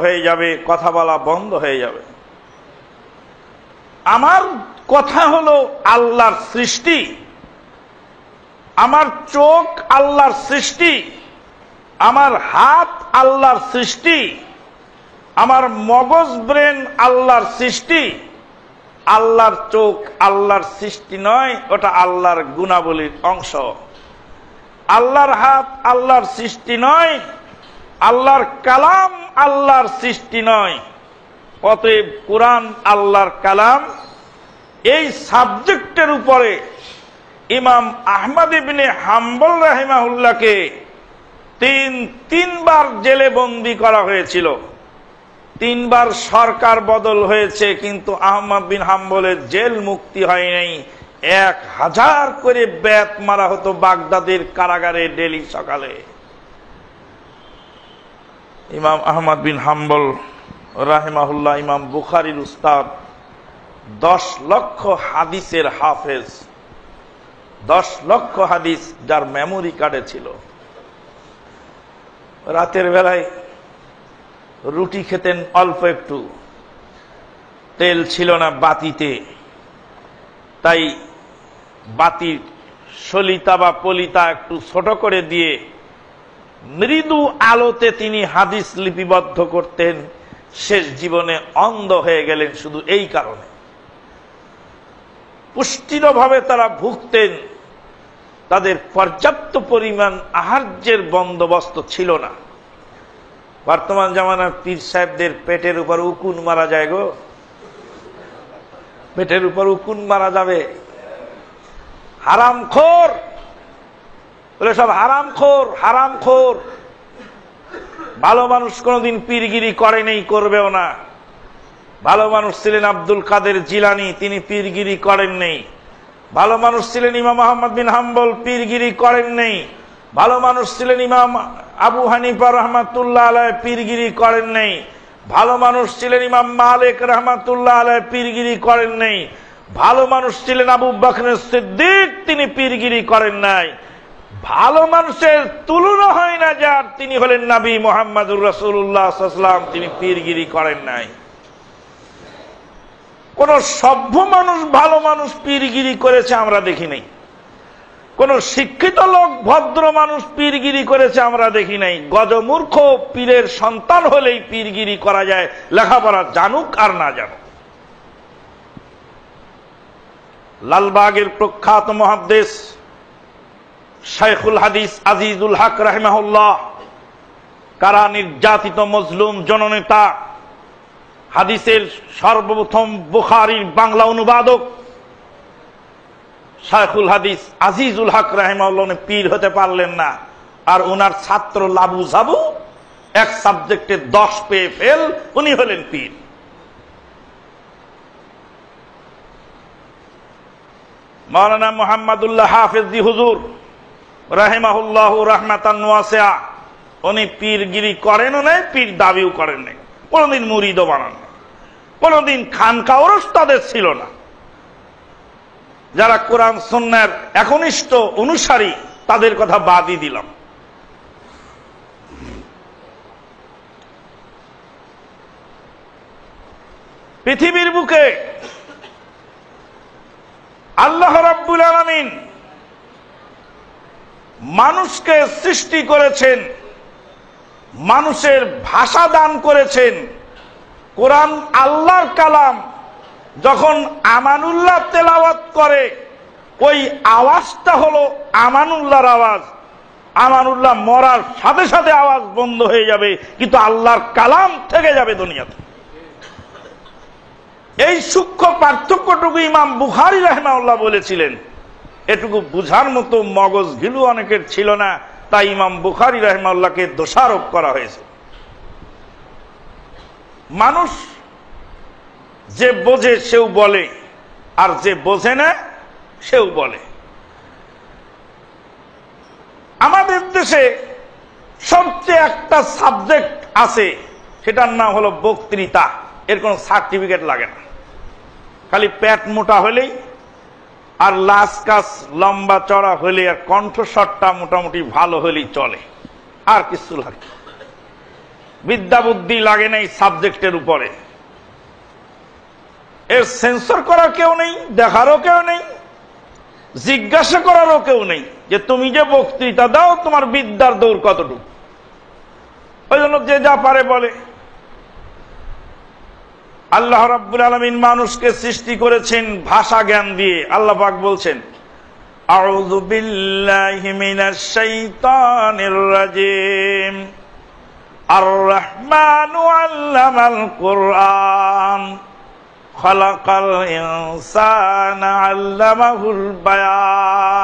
হয়ে যাবে, কথা বলা বন্ধ হয়ে যাবে। আমার কথা হলো আল্লাহর সৃষ্টি, আমার চোখ আল্লাহর সৃষ্টি, আমার হাত আল্লাহর সৃষ্টি, আমার মগজ ব্রেন আল্লাহর সৃষ্টি। আল্লাহর চোখ আল্লাহর সৃষ্টি নয়, ওটা আল্লাহর গুণাবলীর অংশ। আল্লাহর হাত আল্লাহর সৃষ্টি নয়, আল্লাহর কালাম আল্লাহর সৃষ্টি নয়। অতএব কুরআন আল্লাহর কালাম। এই সাবজেক্টের উপরে ইমাম আহমদ ইবনে হাম্বল রাহিমাহুল্লাহকে তিনবার জেলে বন্দী করা হয়েছিল। তিনবার সরকার বদল হয়েছে, কিন্তু আহমদ বিন হাম্বলের জেল মুক্তি হয় নাই। 1000 করে বেত মারা হতো বাগদাদের কারাগারে ডেলি সকালে। ইমাম আহমদ বিন হাম্বল রাহিমাহুল্লাহ ইমাম বুখারীর উস্তাদ, 10 লক্ষ হাদিসের হাফেজ, 10 লক্ষ হাদিস যার মেমোরি কার্ডে ছিল। রাতের বেলায় রুটি খেতেন অল্প একটু, তেল ছিল না বাতিতে, তাই বাতির সলিতা বা পলিতা একটু ছোট করে দিয়ে মৃদু আলোতে তিনি হাদিস লিপিবদ্ধ করতেন। শেষ জীবনে অন্ধ হয়ে গেলেন শুধু এই কারণে। পুষ্টির অভাবে তারা ভুগতেন, তাদের পর্যাপ্ত পরিমাণ আহার্যের বন্দোবস্ত ছিল না। বর্তমান জামানার পীর সাহেবদের পেটের উপর উকুন মারা যায় গো, পেটের উপর উকুন মারা যাবে। হারামখোর বলে সব হারামখোর, হারামখোর। ভালো মানুষ কোনদিন পীরগিরি করে নেই, করবেও না। ভালো মানুষ ছিলেন আব্দুল কাদের জিলানী, তিনি পীরগিরি করেন নেই। ভালো মানুষ ছিলেন ইমাম আহমদ বিন হাম্বল, পীরগিরি করেন নেই। ভালো মানুষ ছিলেন ইমাম আবু হানিফা রহমাতুল্লাহ আলাইহি, পীরগিরি করেন নেই। ভালো মানুষ ছিলেন ইমাম মালিক রহমাতুল্লাহ আলাইহি, পীরগিরি করেন নেই। ভালো মানুষ ছিলেন আবু বকর সিদ্দিক, তিনি পীরগিরি করেন নাই। ভালো মানুষের তুলনা হয় না যার, তিনি হলেন নবী মুহাম্মদুর রাসূলুল্লাহ সাল্লাল্লাহু আলাইহি ওয়াসাল্লাম, তিনি পীরগিরি করেন নাই। কোন সভ্য মানুষ ভালো মানুষ পীরগিরি করেছে আমরা দেখি নাই। কোন শিক্ষিত লোক ভদ্র মানুষ পীরগিরি করেছে আমরা দেখি নাই। গজমূর্খ পীরের সন্তান হলেই পীরগিরি করা যায়, লেখাপড়া জানুক আর না জানুক। লালবাগের প্রখ্যাত মুহাদ্দিস শাইখুল হাদিস আজিজুল হক রাহিমাহুল্লাহ, কারা নির্যাতিত মজলুম জননেতা, হাদিসের সর্বপ্রথম বুখারীর বাংলা অনুবাদক শাইখুল হাদিস আজিজুল হক রাহিমাহুল্লাহ পীর হতে পারলেন না। আর ওনার ছাত্র লাবু জাবু এক সাবজেক্টে 10 পেয়ে ফেল, উনি হলেন পীর। মাওলানা মুহাম্মদুল্লাহ হাফেজি হুজুর রাহিমাহুল্লাহ রাহমাতান ওয়াসিআ, উনি পীরগিরি করেনও নাই, পীর দাবিও করেন নাই, কোনদিন মুরিদও বানান নাই, কোনদিন খানকা ওরস তাদের ছিল না। যারা কোরআন সুন্নাহর একনিষ্ঠ অনুসারী তাদের কথা বাদই দিলাম। পৃথিবীর বুকে আল্লাহ রাব্বুল আলামিন মানুষকে সৃষ্টি করেছেন, মানুষের ভাষা দান করেছেন। কোরআন আল্লাহর কালাম, যখন আমানুল্লাহ তেলাওয়াত করে ওই আওয়াজটা হলো আমানুল্লাহর আওয়াজ। আমানুল্লাহ মরার সাথে সাথে আওয়াজ বন্ধ হয়ে যাবে, কিন্তু আল্লাহর কালাম থেকে যাবে দুনিয়াতে। এই সূক্ষ্ম পার্থক্যটুকু ইমাম বুখারী রাহিমাহুল্লাহ বলেছিলেন। এটুকু বুঝার মতো মগজ ঘিলু অনেকের ছিল না, তাই ইমাম বুখারী রাহিমাহুল্লাহকে দোষারোপ করা হয়েছে। মানুষ যে বোঝে সেও বলে, আর যে বোঝে না সেও বলে। আমাদের দেশে সবচেয়ে একটা সাবজেক্ট আছে, সেটার নাম হলো বক্তৃতা। এর কোনো সার্টিফিকেট লাগে না, খালি পেট মোটা হলেই আর লাশ কাজ লম্বা চড়া হলে আর কণ্ঠস্বরটা মোটামুটি ভালো হলেই চলে, আর কিছু লাগে। বিদ্যা বুদ্ধি লাগে নাই সাবজেক্টের উপরে। এর সেন্সর করার কেউ নেই, দেখারও কেউ নেই, জিজ্ঞাসা করারও কেউ নেই যে তুমি যে বক্তৃতা দাও তোমার বিদ্যার দৌড় কতটুকু। ওই জন্য যে যা পারে বলে। আল্লাহ রাব্বুল আলামিন মানুষকে সৃষ্টি করেছেন ভাষা জ্ঞান দিয়ে। আল্লাহ পাক বলছেন, আউযু বিল্লাহি মিনাশ শাইতানির রাজিম, আর রহমানু আল্লামাল কুরআন, খালাকাল ইনসানা আল্লামাহুল বায়ান।